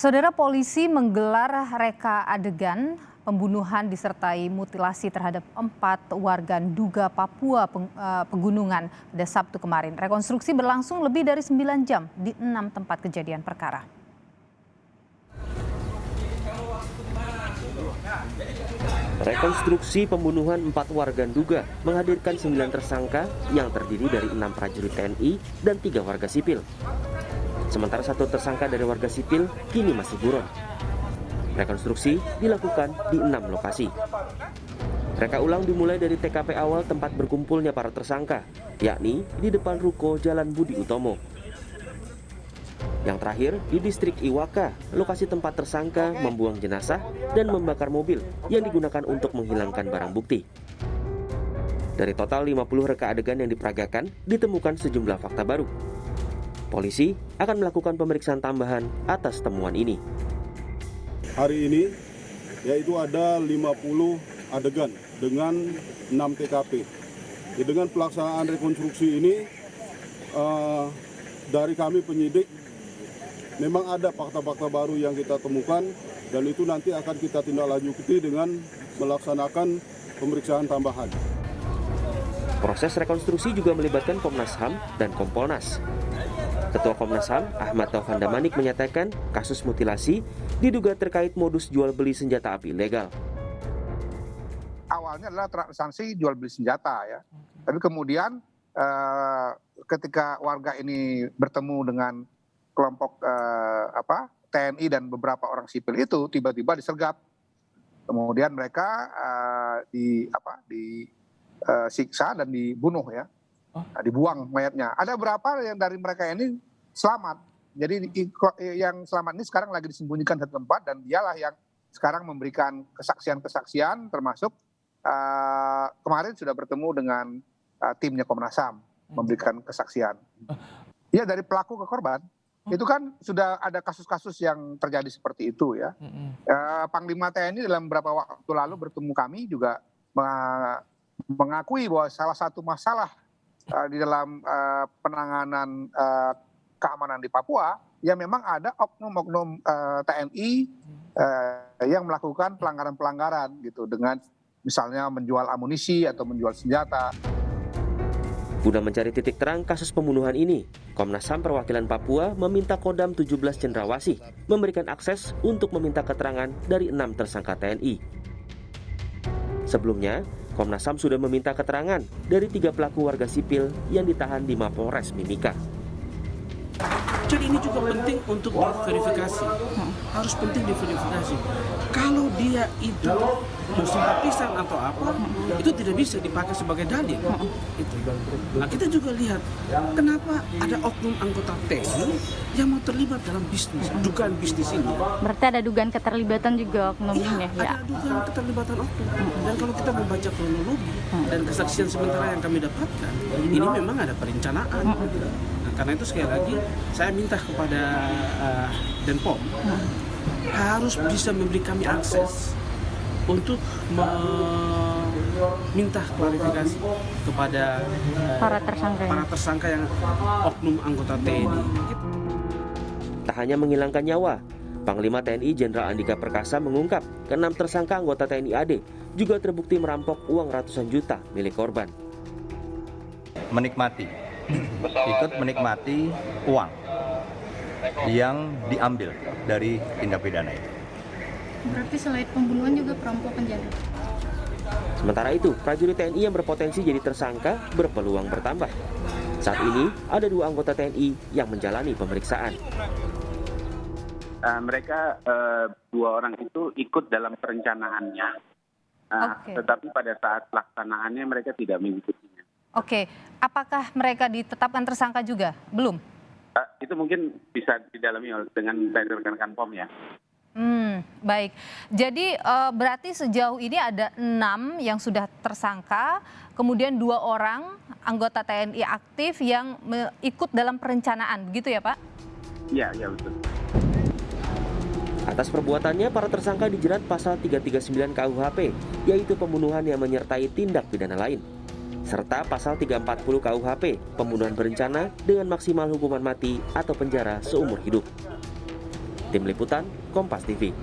Saudara, polisi menggelar reka adegan pembunuhan disertai mutilasi terhadap 4 warga Nduga Papua Pegunungan pada Sabtu kemarin. Rekonstruksi berlangsung lebih dari 9 jam di 6 tempat kejadian perkara. Rekonstruksi pembunuhan 4 warga Nduga menghadirkan 9 tersangka yang terdiri dari 6 prajurit TNI dan 3 warga sipil. Sementara 1 tersangka dari warga sipil kini masih buron. Rekonstruksi dilakukan di 6 lokasi. Reka ulang dimulai dari TKP awal tempat berkumpulnya para tersangka, yakni di depan ruko Jalan Budi Utomo. Yang terakhir di distrik Iwaka, lokasi tempat tersangka membuang jenazah dan membakar mobil yang digunakan untuk menghilangkan barang bukti. Dari total 50 reka adegan yang diperagakan, ditemukan sejumlah fakta baru. Polisi akan melakukan pemeriksaan tambahan atas temuan ini. Hari ini yaitu ada 50 adegan dengan 6 TKP. Dengan pelaksanaan rekonstruksi ini dari kami penyidik memang ada fakta-fakta baru yang kita temukan dan itu nanti akan kita tindak lanjuti dengan melaksanakan pemeriksaan tambahan. Proses rekonstruksi juga melibatkan Komnas HAM dan Kompolnas. Ketua Komnas HAM, Ahmad Taufan Damanik menyatakan kasus mutilasi diduga terkait modus jual beli senjata api ilegal. Awalnya adalah transaksi jual beli senjata ya, tapi kemudian ketika warga ini bertemu dengan kelompok TNI dan beberapa orang sipil itu tiba-tiba disergap, kemudian mereka disiksa dan dibunuh ya. Dibuang mayatnya. Ada berapa yang dari mereka ini selamat. Jadi yang selamat ini sekarang lagi disembunyikan satu tempat dan dialah yang sekarang memberikan kesaksian-kesaksian termasuk kemarin sudah bertemu dengan timnya Komnas HAM memberikan kesaksian. Ya, dari pelaku ke korban. Itu kan sudah ada kasus-kasus yang terjadi seperti itu ya. Panglima TNI dalam beberapa waktu lalu bertemu kami juga mengakui bahwa salah satu masalah di dalam penanganan keamanan di Papua, ya memang ada oknum-oknum TNI yang melakukan pelanggaran-pelanggaran gitu dengan misalnya menjual amunisi atau menjual senjata. Guna mencari titik terang kasus pembunuhan ini, Komnas HAM perwakilan Papua meminta Kodam 17 Cendrawasih memberikan akses untuk meminta keterangan dari 6 tersangka TNI. Sebelumnya, Komnas HAM sudah meminta keterangan dari 3 pelaku warga sipil yang ditahan di Mapolres Mimika. Jadi ini juga penting untuk diverifikasi, harus penting diverifikasi. Kalau dia itu simpatisan atau apa, itu tidak bisa dipakai sebagai dalil. Nah, kita juga lihat kenapa ada oknum anggota TNI yang mau terlibat dalam bisnis, dugaan bisnis ini. Berarti ada dugaan keterlibatan juga oknumnya ya? Ada dugaan keterlibatan oknum. Dan kalau kita membaca kronologi dan kesaksian sementara yang kami dapatkan, ini memang ada perencanaan. Karena itu sekali lagi saya minta kepada Denpom harus bisa memberi kami akses untuk meminta klarifikasi kepada para tersangka yang oknum anggota TNI. Tak hanya menghilangkan nyawa, Panglima TNI Jenderal Andika Perkasa mengungkap ke-6 tersangka anggota TNI AD juga terbukti merampok uang ratusan juta milik korban. Ikut menikmati uang yang diambil dari tindak pidana itu. Berarti selain pembunuhan juga perampokan jadi. Sementara itu, prajurit TNI yang berpotensi jadi tersangka berpeluang bertambah. Saat ini, ada 2 anggota TNI yang menjalani pemeriksaan. Mereka 2 orang itu ikut dalam perencanaannya, tetapi pada saat pelaksanaannya mereka tidak mengikutinya. Oke, apakah mereka ditetapkan tersangka juga? Belum? Itu mungkin bisa didalami dengan dari rekan-rekan POM ya. Baik, jadi berarti sejauh ini ada 6 yang sudah tersangka, kemudian 2 orang anggota TNI aktif yang ikut dalam perencanaan, begitu ya Pak? Iya, betul. Atas perbuatannya, para tersangka dijerat pasal 339 KUHP, yaitu pembunuhan yang menyertai tindak pidana lain. serta pasal 340 KUHP, pembunuhan berencana dengan maksimal hukuman mati atau penjara seumur hidup. Tim Liputan, Kompas TV.